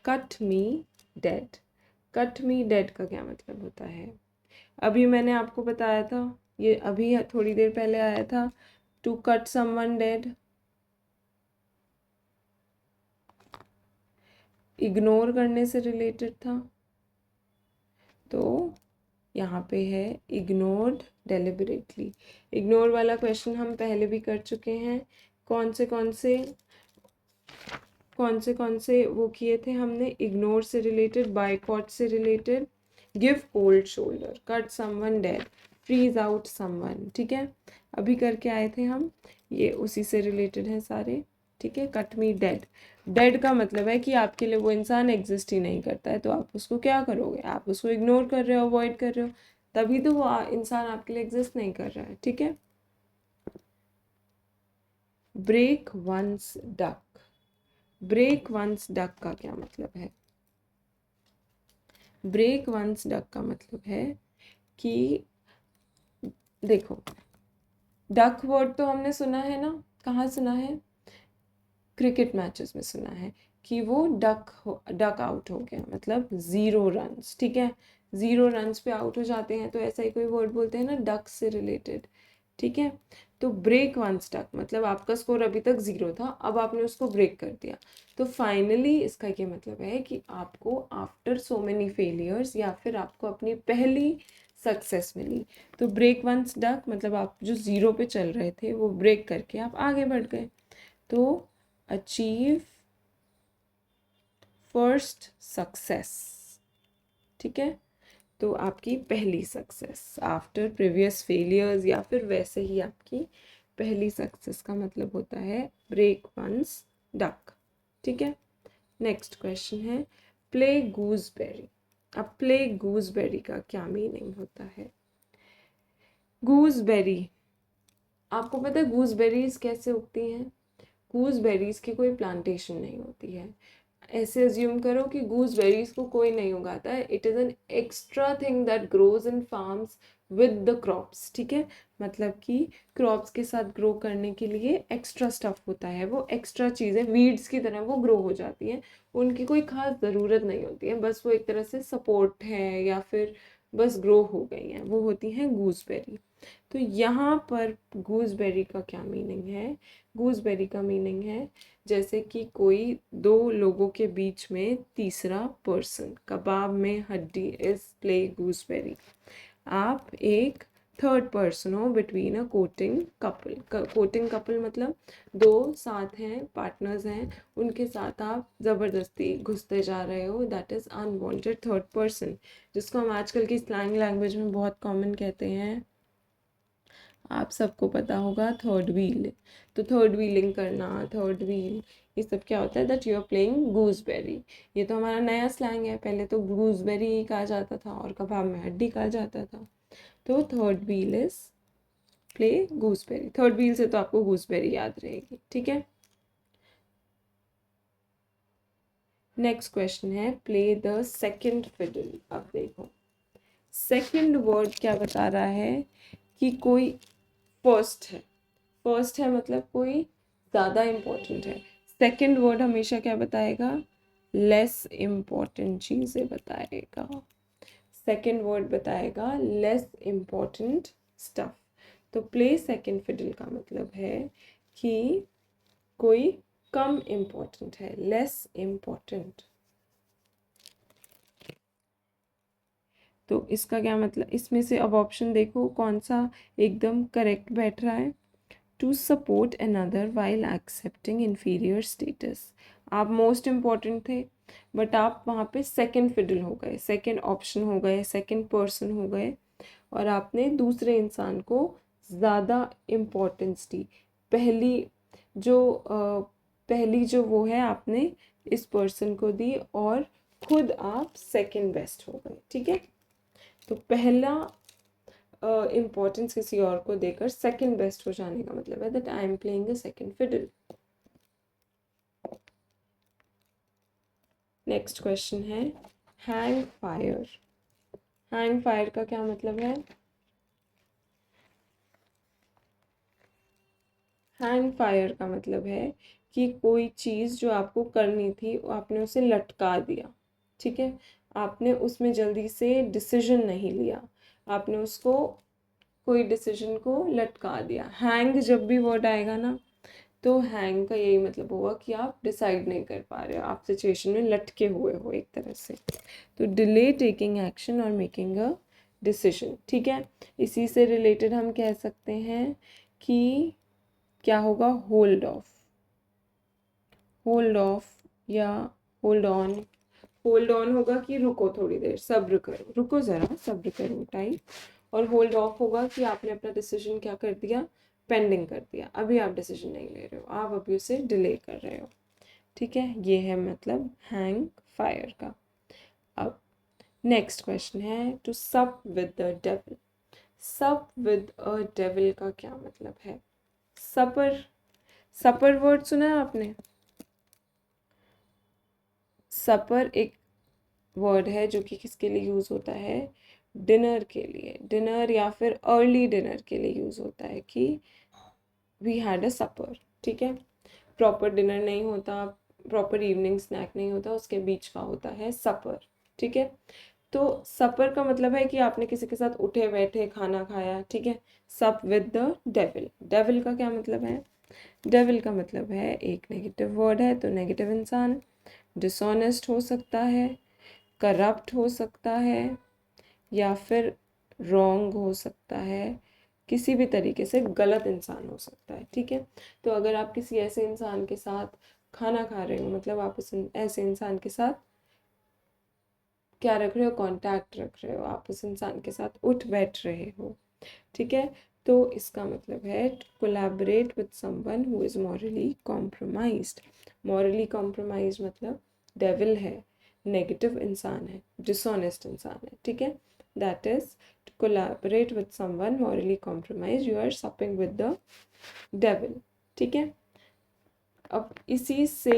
Cut me dead, cut me dead का क्या मतलब होता है? अभी मैंने आपको बताया था, ये अभी थोड़ी देर पहले आया था, to cut someone dead, ignore करने से रिलेटेड था। तो यहाँ पे है इग्नोर्ड डेलिबरेटली। इग्नोर वाला क्वेश्चन हम पहले भी कर चुके हैं। कौन से वो किए थे हमने? इग्नोर से रिलेटेड, बायकॉट से रिलेटेड, give cold shoulder, cut someone dead, freeze out someone. ठीक है, अभी करके आए थे हम, ये उसी से रिलेटेड हैं सारे। ठीक है, कट मी डेड, डेड का मतलब है कि आपके लिए वो इंसान एग्जिस्ट ही नहीं करता है, तो आप उसको क्या करोगे? आप उसको इग्नोर कर रहे हो, अवॉइड कर रहे हो, तभी तो वो इंसान आपके लिए एग्जिस्ट नहीं कर रहा है। ठीक है, break one's duck, break one's duck का क्या मतलब है? ब्रेक वंस डक का मतलब है कि देखो, डक वर्ड तो हमने सुना है ना, कहाँ सुना है? क्रिकेट मैचेस में सुना है कि वो डक आउट हो गया, मतलब 0 रन्स। ठीक है, 0 रन्स पे आउट हो जाते हैं, तो ऐसा ही कोई वर्ड बोलते हैं ना डक से रिलेटेड। ठीक है, तो ब्रेक वन स्टक मतलब आपका स्कोर अभी तक 0 था, अब आपने उसको ब्रेक कर दिया, तो फाइनली इसका ये मतलब है कि आपको आफ्टर सो मेनी फेलियर्स या फिर आपको अपनी पहली सक्सेस मिली। तो ब्रेक वन स्टक मतलब आप जो 0 पे चल रहे थे वो ब्रेक करके आप आगे बढ़ गए। तो अचीव फर्स्ट सक्सेस। ठीक है, तो आपकी पहली सक्सेस आफ्टर प्रीवियस फेलियर्स, या फिर वैसे ही आपकी पहली सक्सेस का मतलब होता है ब्रेक वंस डक। ठीक है, नेक्स्ट क्वेश्चन है प्ले गूजबेरी। अब प्ले गूजबेरी का क्या मीनिंग होता है? गूजबेरी, आपको पता है गूजबेरीज कैसे उगती हैं? गूजबेरीज की कोई प्लांटेशन नहीं होती है। ऐसे अज्यूम करो कि गूजबेरीज को कोई नहीं उगाता है, it is an extra thing that grows in farms with the crops. ठीक है, मतलब कि क्रॉप्स के साथ ग्रो करने के लिए एक्स्ट्रा स्टफ होता है, वो एक्स्ट्रा चीज़ें वीड्स की तरह वो ग्रो हो जाती हैं, उनकी कोई खास ज़रूरत नहीं होती है, बस वो एक तरह से सपोर्ट है या फिर बस ग्रो हो गई हैं, वो होती हैं गूजबेरी। तो यहाँ पर गूजबेरी का क्या मीनिंग है? गूजबेरी का मीनिंग है जैसे कि कोई दो लोगों के बीच में तीसरा पर्सन, कबाब में हड्डी इज प्ले गूजबेरी। आप एक थर्ड पर्सन हो between a coating couple. Coating couple मतलब दो साथ हैं, पार्टनर्स हैं, उनके साथ आप ज़बरदस्ती घुसते जा रहे हो, that is unwanted third person, जिसको हम आजकल की स्लैंग लैंग्वेज में बहुत कॉमन कहते हैं, आप सबको पता होगा, थर्ड व्हील। तो थर्ड व्हीलिंग करना, थर्ड व्हील, ये सब क्या होता है? That you are playing gooseberry. ये तो हमारा नया स्लैंग है, पहले तो गूजबेरी कहा जाता था और कबाब में हड्डी कहा जाता था। तो third wheel is play gooseberry, third wheel से तो आपको गूजबेरी याद रहेगी। ठीक है, नेक्स्ट क्वेश्चन है प्ले द सेकंड फिडल। अब देखो सेकंड वर्ड क्या बता रहा है कि कोई फर्स्ट है, फर्स्ट है मतलब कोई ज़्यादा इम्पोर्टेंट है, सेकंड वर्ड हमेशा क्या बताएगा, लेस इम्पोर्टेंट चीज़ें बताएगा, सेकंड वर्ड बताएगा लेस इम्पोर्टेंट स्टफ। तो प्ले सेकंड फिडल का मतलब है कि कोई कम इम्पोर्टेंट है, लेस इम्पोर्टेंट। तो इसका क्या मतलब, इसमें से अब ऑप्शन देखो कौन सा एकदम करेक्ट बैठ रहा है। To support another while accepting inferior status. आप मोस्ट इम्पॉर्टेंट थे बट आप वहाँ पे सेकंड फिडल हो गए, सेकंड ऑप्शन हो गए, सेकंड पर्सन हो गए और आपने दूसरे इंसान को ज़्यादा इम्पोर्टेंस दी। पहली जो पहली जो वो है आपने इस पर्सन को दी और खुद आप सेकंड बेस्ट हो गए। ठीक है, तो पहला इम्पोर्टेंस किसी और को देकर सेकंड बेस्ट हो जाने का मतलब है that I am playing a second fiddle. Next question है हैंग फायर। हैंग फायर का क्या मतलब है, हैंग फायर का मतलब है कि कोई चीज़ जो आपको करनी थी आपने उसे लटका दिया। ठीक है, आपने उसमें जल्दी से डिसीजन नहीं लिया, आपने उसको कोई डिसीजन को लटका दिया। हैंग जब भी वर्ड आएगा ना तो हैंग का यही मतलब होगा कि आप डिसाइड नहीं कर पा रहे हो, आप सिचुएशन में लटके हुए हो एक तरह से। तो डिले टेकिंग एक्शन और मेकिंग अ डिसीजन। ठीक है, इसी से रिलेटेड हम कह सकते हैं कि क्या होगा, होल्ड ऑफ, होल्ड ऑफ या होल्ड ऑन। होल्ड ऑन होगा कि रुको थोड़ी देर, सब्र करो, रुको ज़रा सब्र करो टाइप। और होल्ड ऑफ होगा कि आपने अपना डिसीजन क्या कर दिया, पेंडिंग कर दिया, अभी आप डिसीजन नहीं ले रहे हो, आप अभी उसे डिले कर रहे हो। ठीक है, ये है मतलब हैंग फायर का। अब नेक्स्ट क्वेश्चन है टू सप विद द डेविल। सप विद अ डेविल का क्या मतलब है, सपर, सपर वर्ड सुना है आपने। सपर एक वर्ड है जो कि किसके लिए यूज़ होता है, डिनर के लिए, डिनर या फिर अर्ली डिनर के लिए यूज़ होता है कि वी हैड अ सपर। ठीक है, प्रॉपर डिनर नहीं होता, प्रॉपर इवनिंग स्नैक नहीं होता, उसके बीच का होता है सपर। ठीक है, तो सपर का मतलब है कि आपने किसी के साथ उठे बैठे खाना खाया। ठीक है, सप विद द डेविल। डेविल का क्या मतलब है, डेविल का मतलब है एक नेगेटिव वर्ड है, तो नेगेटिव इंसान, डिसऑनेस्ट हो सकता है, करप्ट हो सकता है या फिर रॉन्ग हो सकता है, किसी भी तरीके से गलत इंसान हो सकता है। ठीक है, तो अगर आप किसी ऐसे इंसान के साथ खाना खा रहे हो मतलब आप उस ऐसे इंसान के साथ क्या रख रहे हो, कांटेक्ट रख रहे हो, आप उस इंसान के साथ उठ बैठ रहे हो। ठीक है, तो इसका मतलब है collaborate with someone who is morally compromised. Morally compromise मतलब डेविल है, नेगेटिव इंसान है, डिसऑनेस्ट इंसान है। ठीक है, that is to collaborate with someone morally compromise, you are supping with the devil. ठीक है, अब इसी से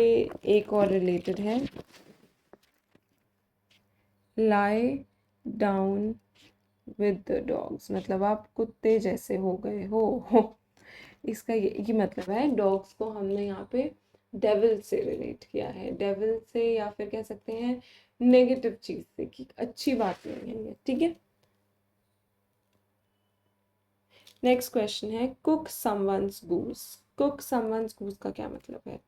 एक और रिलेटेड है lie down with the dogs, मतलब आप कुत्ते जैसे हो गए हो। इसका ये मतलब है, डॉग्स को हमने यहाँ पे डेविल से रिलेट किया है, डेविल से या फिर कह सकते हैं नेगेटिव चीज से कि अच्छी बात नहीं है ये। ठीक है, नेक्स्ट क्वेश्चन है cook someone's goose. Cook someone's goose का क्या मतलब है,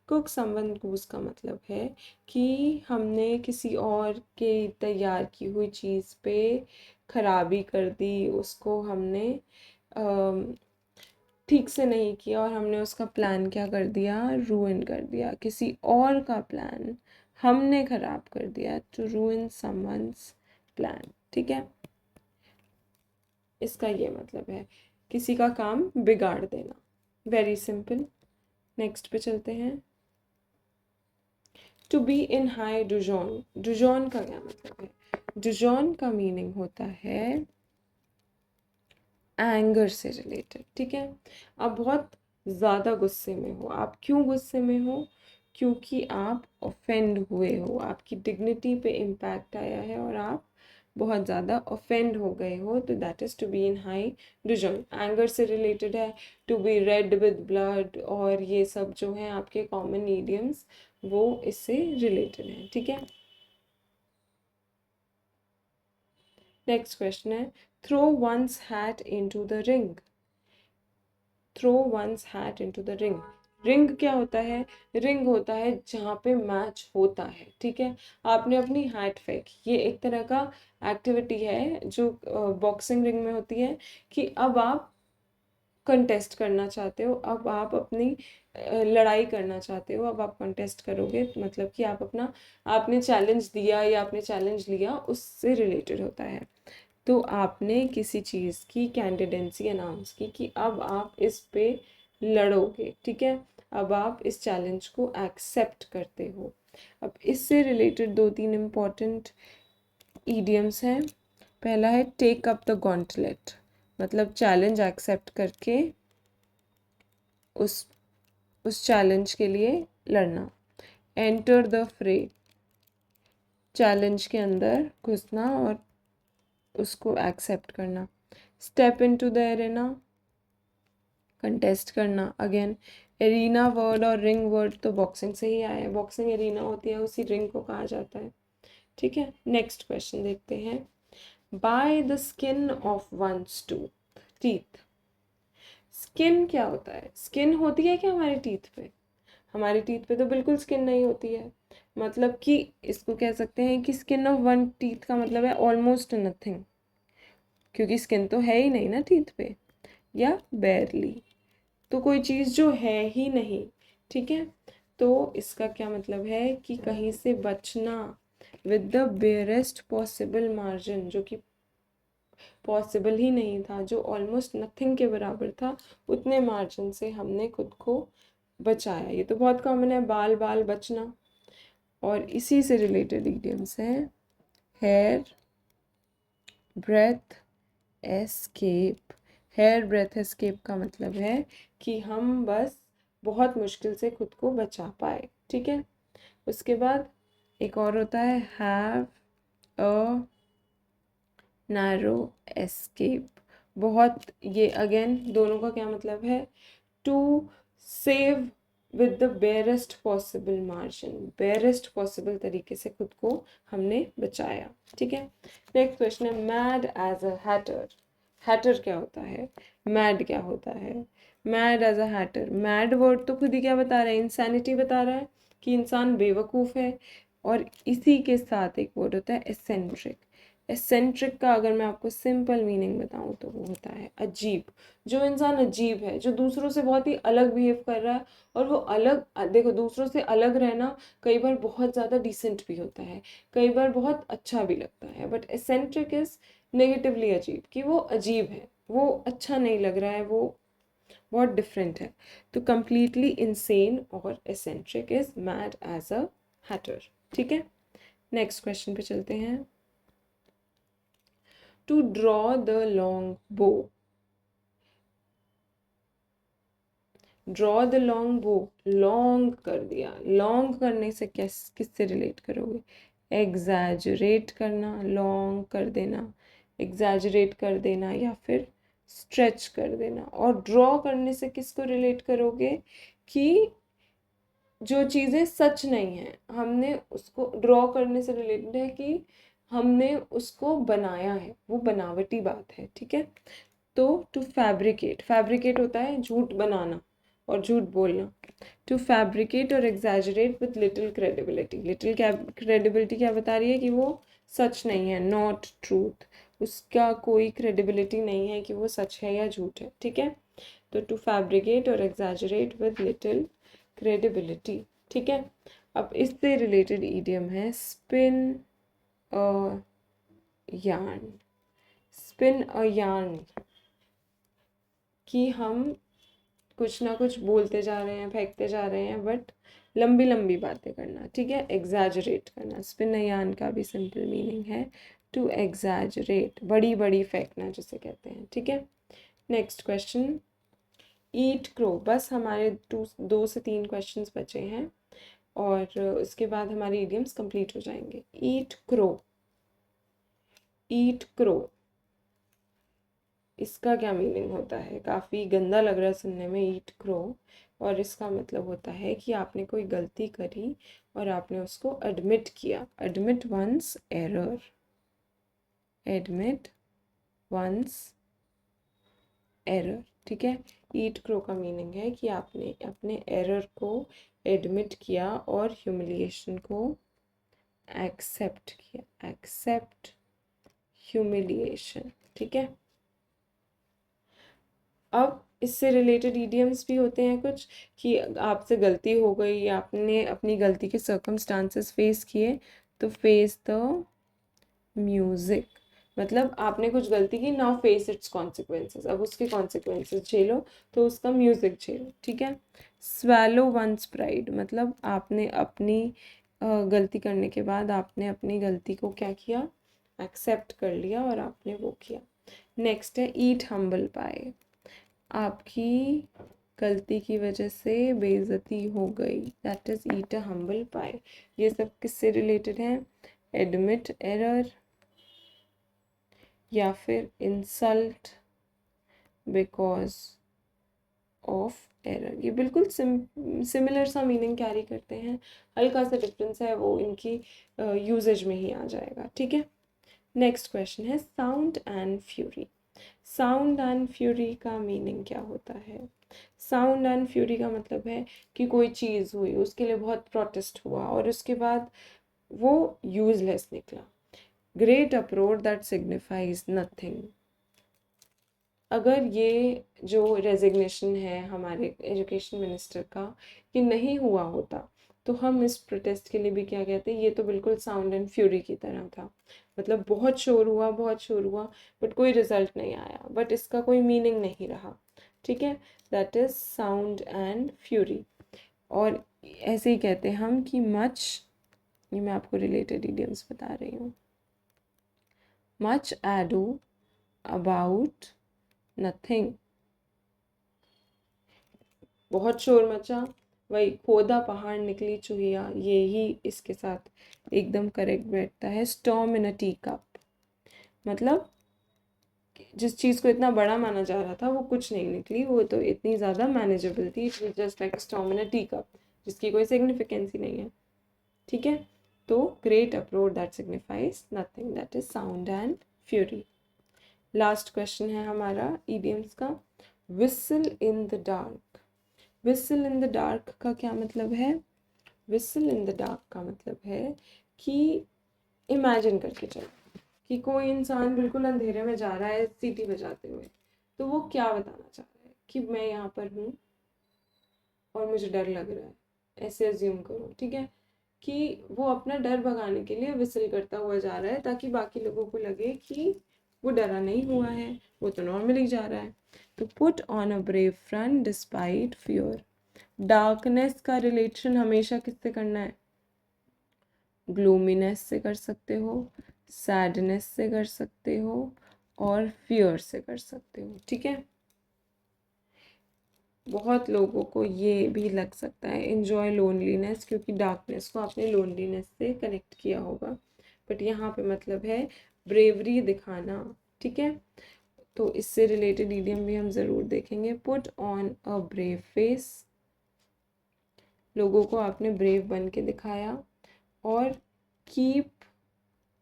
कुक समवन गूस का मतलब है कि हमने किसी और के तैयार की हुई चीज़ पे खराबी कर दी, उसको हमने ठीक से नहीं किया और हमने उसका प्लान क्या कर दिया, रूइन कर दिया, किसी और का प्लान हमने खराब कर दिया, टू रूइन समवन्स प्लान। ठीक है, इसका ये मतलब है किसी का काम बिगाड़ देना, वेरी सिंपल। नेक्स्ट पे चलते हैं, टू बी इन हाई डुजॉन। डुजॉन का क्या मतलब है, डुजॉन का मीनिंग होता है एंगर से रिलेटेड। ठीक है, आप बहुत ज़्यादा गुस्से में हो, आप क्यों गुस्से में हो, क्योंकि आप ऑफेंड हुए हो, आपकी डिग्निटी पे इम्पैक्ट आया है और आप बहुत ज़्यादा ऑफेंड हो गए हो, तो that is to be in high dudgeon. Anger से रिलेटेड है, to be red with blood, और ये सब जो हैं आपके कॉमन ईडियम्स वो इससे रिलेटेड हैं, ठीक है। नेक्स्ट क्वेश्चन है throw one's hat into the ring. Throw one's hat into the ring. Ring क्या होता है? रिंग होता है जहाँ पे मैच होता है, ठीक है। आपने अपनी हैट फेंकी, ये एक तरह का एक्टिविटी है जो बॉक्सिंग रिंग में होती है, कि अब आप कंटेस्ट करना चाहते हो, अब आप अपनी लड़ाई करना चाहते हो, अब आप कंटेस्ट करोगे, मतलब कि आप अपना, आपने चैलेंज दिया या आपने चैलेंज लिया, उससे रिलेटेड होता है। तो आपने किसी चीज़ की कैंडिडेंसी अनाउंस की कि अब आप इस पे लड़ोगे, ठीक है, अब आप इस चैलेंज को एक्सेप्ट करते हो। अब इससे रिलेटेड दो तीन इम्पॉर्टेंट ईडियम्स हैं। पहला है टेक अप द गॉन्टलेट, मतलब चैलेंज एक्सेप्ट करके उस चैलेंज के लिए लड़ना। एंटर द फ्रे, चैलेंज के अंदर घुसना और उसको एक्सेप्ट करना। Step into the arena, contest करना। अगेन एरीना वर्ड और रिंग वर्ड तो बॉक्सिंग से ही आया है, बॉक्सिंग एरीना होती है, उसी रिंग को कहा जाता है, ठीक है। नेक्स्ट क्वेश्चन देखते हैं। By the skin of one's tooth, teeth. Skin क्या होता है? स्किन होती है क्या हमारे टीथ पे? हमारे टीथ पे तो बिल्कुल स्किन नहीं होती है, मतलब कि इसको कह सकते हैं कि स्किन ऑफ वन टीथ का मतलब है ऑलमोस्ट नथिंग, क्योंकि स्किन तो है ही नहीं ना टीथ पे, या बेरली, तो कोई चीज़ जो है ही नहीं, ठीक है। तो इसका क्या मतलब है कि कहीं से बचना with the barest possible margin, जो कि पॉसिबल ही नहीं था, जो ऑलमोस्ट नथिंग के बराबर था, उतने मार्जिन से हमने खुद को बचाया। ये तो बहुत कॉमन है, बाल बाल बचना। और इसी से रिलेटेड इडियम्स हैं hair breadth escape. Hair breadth escape का मतलब है कि हम बस बहुत मुश्किल से खुद को बचा पाए, ठीक है। उसके बाद एक और होता है हैव अ नैरो एस्केप। बहुत, ये अगेन दोनों का क्या मतलब है? To save with the barest possible margin, barest possible तरीके से खुद को हमने बचाया, ठीक है। नेक्स्ट क्वेश्चन है mad as a hatter. Hatter क्या होता है? मैड क्या होता है? Mad as a hatter, mad word तो खुद ही क्या बता रहा है? इंसैनिटी बता रहा है कि इंसान बेवकूफ़ है। और इसी के साथ एक वर्ड होता है एसेंट्रिक। एसेंट्रिक का अगर मैं आपको सिंपल मीनिंग बताऊं तो वो होता है अजीब। जो इंसान अजीब है, जो दूसरों से बहुत ही अलग बिहेव कर रहा है, और वो अलग, देखो दूसरों से अलग रहना कई बार बहुत ज़्यादा डिसेंट भी होता है, कई बार बहुत अच्छा भी लगता है, बट एसेंट्रिक इज नेगेटिवली अजीब, कि वो अजीब है, वो अच्छा नहीं लग रहा है, वो बहुत डिफरेंट है। तो कंप्लीटली इंसेन और eccentric is mad as a hatter, ठीक है। नेक्स्ट क्वेश्चन पे चलते हैं। To draw the long bow. Draw the long bow, long कर दिया, लॉन्ग करने से किससे रिलेट करोगे? एग्जैजरेट करना, लॉन्ग कर देना, एग्जैजरेट कर देना, या फिर स्ट्रेच कर देना। और ड्रॉ करने से किसको रिलेट करोगे? कि जो चीज़ें सच नहीं है, हमने उसको ड्रॉ करने से रिलेटेड है कि हमने उसको बनाया है, वो बनावटी बात है, ठीक है। तो टू फैब्रिकेट, फैब्रिकेट होता है झूठ बनाना और झूठ बोलना। टू फैब्रिकेट और exaggerate with little credibility, little credibility क्या बता रही है? कि वो सच नहीं है, नॉट ट्रूथ, उसका कोई क्रेडिबिलिटी नहीं है कि वो सच है या झूठ है, ठीक है। तो टू फैब्रिकेट और एग्जैजरेट विद लिटिल क्रेडिबिलिटी, ठीक है। अब इससे रिलेटेड ईडियम है स्पिन अ यार्न। स्पिन अ यार्न, कि हम कुछ ना कुछ बोलते जा रहे हैं, फेंकते जा रहे हैं, बट लंबी लंबी बातें करना, ठीक है। एग्जैजरेट करना, स्पिन यार्न का भी सिंपल मीनिंग है टू एग्जैजरेट, बड़ी बड़ी फेंकना जिसे कहते हैं, ठीक है। नेक्स्ट क्वेश्चन, ईट क्रो। बस हमारे दो से तीन क्वेश्चंस बचे हैं और उसके बाद हमारे इडियम्स कंप्लीट हो जाएंगे। ईट क्रो, ईट क्रो, इसका क्या मीनिंग होता है? काफ़ी गंदा लग रहा है सुनने में, ईट क्रो। और इसका मतलब होता है कि आपने कोई गलती करी और आपने उसको एडमिट किया। Admit one's error, admit one's error, ठीक है। ईट क्रो का मीनिंग है कि आपने अपने एरर को एडमिट किया और ह्यूमिलिएशन को एक्सेप्ट किया। एक्सेप्ट ह्यूमिलिएशन, ठीक है। अब इससे रिलेटेड ईडियम्स भी होते हैं कुछ, कि आपसे गलती हो गई, आपने अपनी गलती के सर्कमस्टांसेस फेस किए, तो फेस द म्यूजिक, मतलब आपने कुछ गलती की, नाउ फेस इट्स कॉन्सिक्वेंसेस, अब उसके कॉन्सिक्वेंसेस झेलो, तो उसका म्यूजिक झेलो, ठीक है। स्वैलो वंस प्राइड, मतलब आपने अपनी गलती करने के बाद आपने अपनी गलती को क्या किया, एक्सेप्ट कर लिया और आपने वो किया। नेक्स्ट है ईट हम्बल पाई, आपकी गलती की वजह से बेइज्जती हो गई, that is eat a humble pie. ये सब किससे रिलेटेड है? एडमिट एरर या फिर इंसल्ट बिकॉज ऑफ एरर। ये बिल्कुल सिमिलर सा मीनिंग कैरी करते हैं, हल्का सा डिफरेंस है, वो इनकी यूजेज में ही आ जाएगा, ठीक है। नेक्स्ट क्वेश्चन है sound and fury. Sound and fury का मीनिंग क्या होता है? साउंड एंड फ्यूरी का मतलब है कि कोई चीज़ हुई, उसके लिए बहुत प्रोटेस्ट हुआ और उसके बाद वो यूजलेस निकला। Great approach that signifies nothing. अगर ये जो रेजिग्नेशन है हमारे एजुकेशन मिनिस्टर का, कि नहीं हुआ होता, तो हम इस प्रोटेस्ट के लिए भी क्या कहते हैं, ये तो बिल्कुल साउंड एंड फ्यूरी की तरह था, मतलब बहुत शोर हुआ, बहुत शोर हुआ, बट कोई रिजल्ट नहीं आया, बट इसका कोई मीनिंग नहीं रहा, ठीक है। That is sound and fury. और ऐसे ही कहते हैं हम कि मच, ये मैं आपको रिलेटेड इडियम्स बता रही हूँ। मच एडो अबाउट नथिंग, बहुत शोर मचा, वही खोदा पहाड़ निकली चुहिया, ये ही इसके साथ एकदम करेक्ट बैठता है। स्टॉर्म इन अ टी कप, मतलब जिस चीज़ को इतना बड़ा माना जा रहा था वो कुछ नहीं निकली, वो तो इतनी ज़्यादा मैनेजेबल थी, it was just like storm in a tea cup, जिसकी कोई सिग्निफिकेंस ही नहीं है, ठीक है। तो great approach that signifies nothing, that is sound and fury. Last question है हमारा ईडियम्स का, whistle in the dark. Whistle in the dark का क्या मतलब है? विसल इन द डार्क का मतलब है कि इमेजिन करके चलो कि कोई इंसान बिल्कुल अंधेरे में जा रहा है सीटी बजाते हुए, तो वो क्या बताना चाह रहा है कि मैं यहाँ पर हूँ और मुझे डर लग रहा है, ऐसे अज्यूम करो, ठीक है, कि वो अपना डर भगाने के लिए विसल करता हुआ जा रहा है, ताकि बाकी लोगों को लगे कि वो डरा नहीं हुआ है, वो तो नॉर्मली जा रहा है। तो put on a brave front despite fear. Darkness का रिलेशन हमेशा किससे करना है? ग्लूमीनेस से कर सकते हो, सैडनेस से कर सकते हो, और फियर से कर सकते हो, ठीक है। बहुत लोगों को ये भी लग सकता है एंजॉय लोनलीनेस, क्योंकि डार्कनेस को आपने लोनलीनेस से कनेक्ट किया होगा, बट यहाँ पे मतलब है ब्रेवरी दिखाना, ठीक है। तो इससे रिलेटेड इडियम भी हम ज़रूर देखेंगे। Put on a brave face, लोगों को आपने ब्रेव बन के दिखाया। और कीप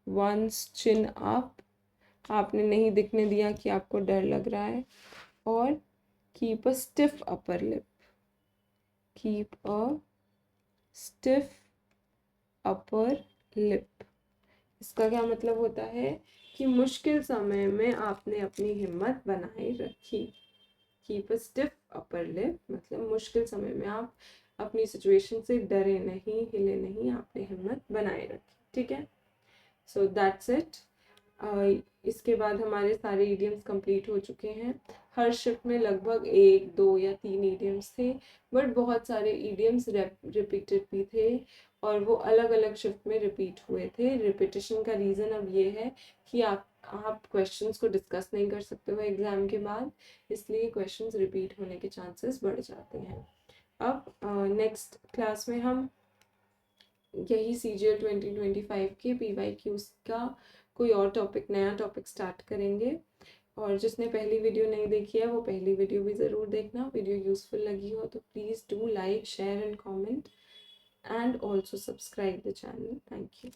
वंस चिन अप, आपने नहीं दिखने दिया कि आपको डर लग रहा है। और keep a stiff upper lip, keep a stiff upper lip, इसका क्या मतलब होता है कि मुश्किल समय में आपने अपनी हिम्मत बनाए रखी। Keep a stiff upper lip मतलब मुश्किल समय में आप अपनी सिचुएशन से डरे नहीं, हिले नहीं, आपने हिम्मत बनाए रखी, ठीक है। So that's it. इसके बाद हमारे सारे इडियम्स कंप्लीट हो चुके हैं। हर शिफ्ट में लगभग 1, 2 या 3 इडियम्स थे, बट बहुत सारे इडियम्स रिपीटेड भी थे और वो अलग अलग शिफ्ट में रिपीट हुए थे। रिपीटिशन का रीज़न अब ये है कि आप क्वेश्चंस को डिस्कस नहीं कर सकते हो एग्ज़ाम के बाद, इसलिए क्वेश्चंस रिपीट होने के चांसेस बढ़ जाते हैं। अब नेक्स्ट क्लास में हम यही CGL 2025 के PYQs का कोई और टॉपिक, नया टॉपिक स्टार्ट करेंगे। और जिसने पहली वीडियो नहीं देखी है वो पहली वीडियो भी ज़रूर देखना। वीडियो यूज़फुल लगी हो तो please do like, share and comment, and also subscribe the channel. Thank you.